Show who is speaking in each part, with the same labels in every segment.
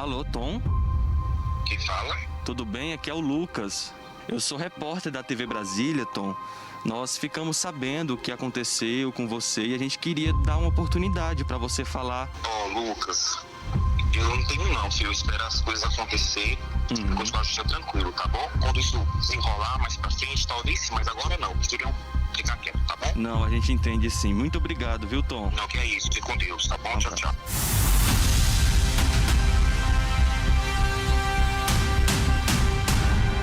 Speaker 1: Alô, Tom?
Speaker 2: Quem fala?
Speaker 1: Tudo bem? Aqui é o Lucas. Eu sou repórter da TV Brasília, Tom. Nós ficamos sabendo o que aconteceu com você e a gente queria dar uma oportunidade para você falar.
Speaker 2: Lucas, eu não tenho não, filho. Eu espero as coisas acontecer e continuar a tranquilo, tá bom? Quando isso desenrolar mais pra frente, talvez sim, mas agora não. Prefiro ficar quieto, tá bom?
Speaker 1: Não, a gente entende sim. Muito obrigado, viu, Tom?
Speaker 2: Não, que é isso. Fique com Deus, tá bom? Tchau, tchau.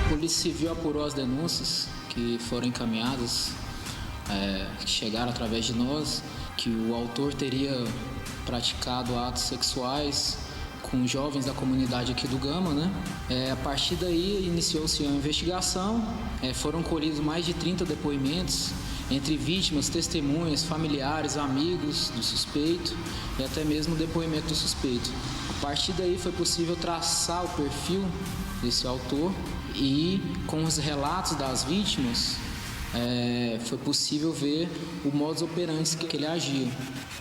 Speaker 3: A Polícia Civil apurou as denúncias que foram encaminhadas, que chegaram através de nós, que o autor teria praticado atos sexuais com jovens da comunidade aqui do Gama, né? A partir daí iniciou-se uma investigação, foram colhidos mais de 30 depoimentos entre vítimas, testemunhas, familiares, amigos do suspeito e até mesmo o depoimento do suspeito. A partir daí foi possível traçar o perfil desse autor e com os relatos das vítimas foi possível ver o modus operandi que ele agia.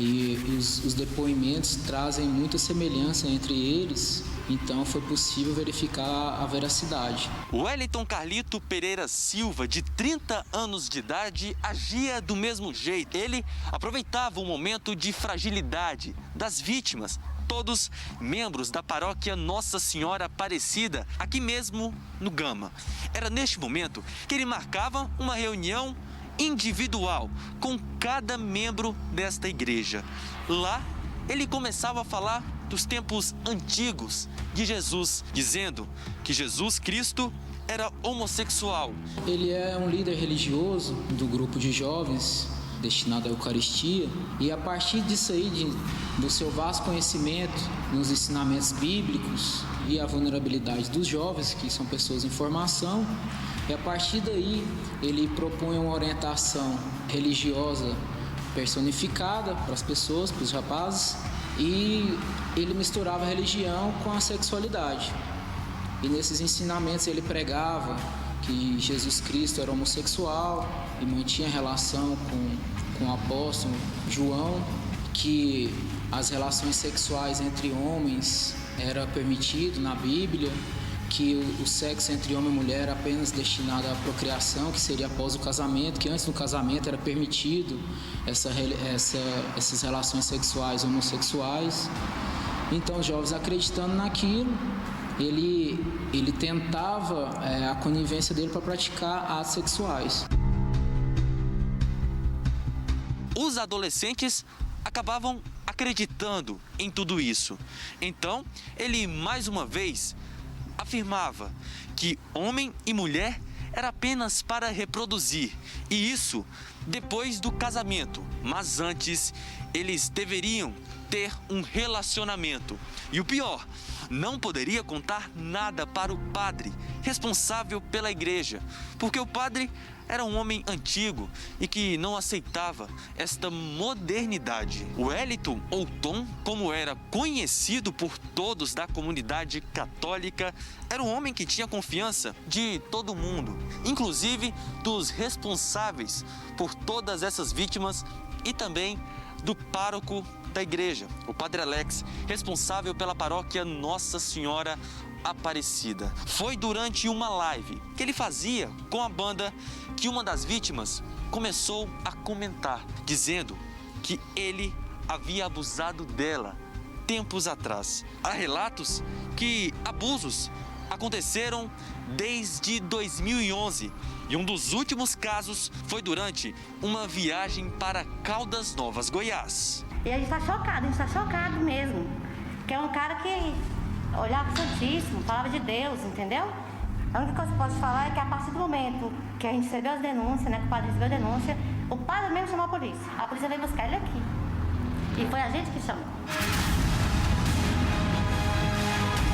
Speaker 3: E os depoimentos trazem muita semelhança entre eles, então foi possível verificar a veracidade.
Speaker 1: O Wellington Carlito Pereira Silva, de 30 anos de idade, agia do mesmo jeito. Ele aproveitava o momento de fragilidade das vítimas, todos membros da paróquia Nossa Senhora Aparecida, aqui mesmo no Gama. Era neste momento que ele marcava uma reunião individual com cada membro desta igreja. Lá, ele começava a falar dos tempos antigos de Jesus, dizendo que Jesus Cristo era homossexual.
Speaker 3: Ele é um líder religioso do grupo de jovens destinado à Eucaristia, e a partir disso aí, do seu vasto conhecimento nos ensinamentos bíblicos e a vulnerabilidade dos jovens, que são pessoas em formação, e a partir daí ele propõe uma orientação religiosa personificada para as pessoas, para os rapazes, e ele misturava a religião com a sexualidade. E nesses ensinamentos ele pregava que Jesus Cristo era homossexual e mantinha relação com o apóstolo João, que as relações sexuais entre homens era permitido na Bíblia, que o sexo entre homem e mulher era apenas destinado à procriação, que seria após o casamento, que antes do casamento era permitido essas relações sexuais homossexuais. Então os jovens, acreditando naquilo, ele tentava a conivência dele para praticar atos sexuais.
Speaker 1: Os adolescentes acabavam acreditando em tudo isso. Então, ele mais uma vez afirmava que homem e mulher era apenas para reproduzir, e isso depois do casamento, mas antes eles deveriam ter um relacionamento. E o pior, não poderia contar nada para o padre responsável pela igreja, porque o padre era um homem antigo e que não aceitava esta modernidade. O Wellington, ou Tom, como era conhecido por todos da comunidade católica, era um homem que tinha confiança de todo mundo, inclusive dos responsáveis por todas essas vítimas e também do pároco da igreja, o Padre Alex, responsável pela paróquia Nossa Senhora Aparecida. Foi durante uma live que ele fazia com a banda que uma das vítimas começou a comentar, dizendo que ele havia abusado dela tempos atrás. Há relatos que abusos aconteceram desde 2011 e um dos últimos casos foi durante uma viagem para Caldas Novas, Goiás.
Speaker 4: E a gente está chocado mesmo, porque é um cara que olhava o Santíssimo, falava de Deus, entendeu? A única coisa que eu posso falar é que a partir do momento que a gente recebeu as denúncias, né, que o padre recebeu a denúncia, o padre mesmo chamou a polícia veio buscar ele aqui, e foi a gente que chamou.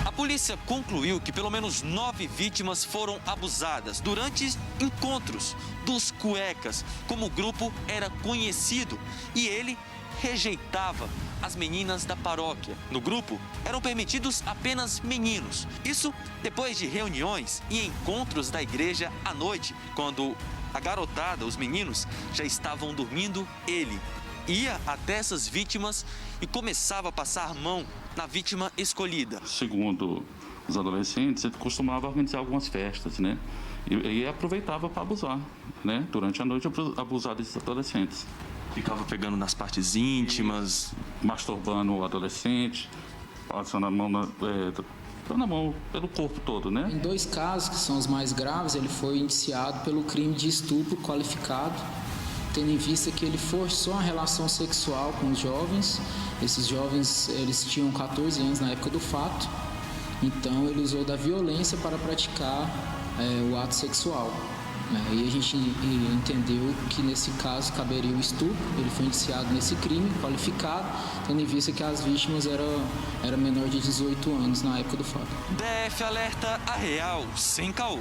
Speaker 1: A polícia concluiu que pelo menos 9 vítimas foram abusadas durante encontros dos cuecas, como o grupo era conhecido, e ele rejeitava as meninas da paróquia. No grupo eram permitidos apenas meninos. Isso depois de reuniões e encontros da igreja à noite, quando a garotada, os meninos, já estavam dormindo, ele ia até essas vítimas e começava a passar a mão na vítima escolhida.
Speaker 5: Segundo os adolescentes, ele costumava organizar algumas festas, né? E aproveitava para abusar, né? Durante a noite, abusar desses adolescentes.
Speaker 1: Ficava pegando nas partes íntimas,
Speaker 5: masturbando o adolescente, passando a mão na mão pelo corpo todo, né?
Speaker 3: Em 2 casos, que são os mais graves, ele foi indiciado pelo crime de estupro qualificado, tendo em vista que ele forçou uma relação sexual com os jovens. Esses jovens, eles tinham 14 anos na época do fato, então ele usou da violência para praticar o ato sexual. E a gente entendeu que nesse caso caberia o estupro. Ele foi indiciado nesse crime qualificado, tendo em vista que as vítimas eram menor de 18 anos na época do fato.
Speaker 1: DF alerta a real sem caô.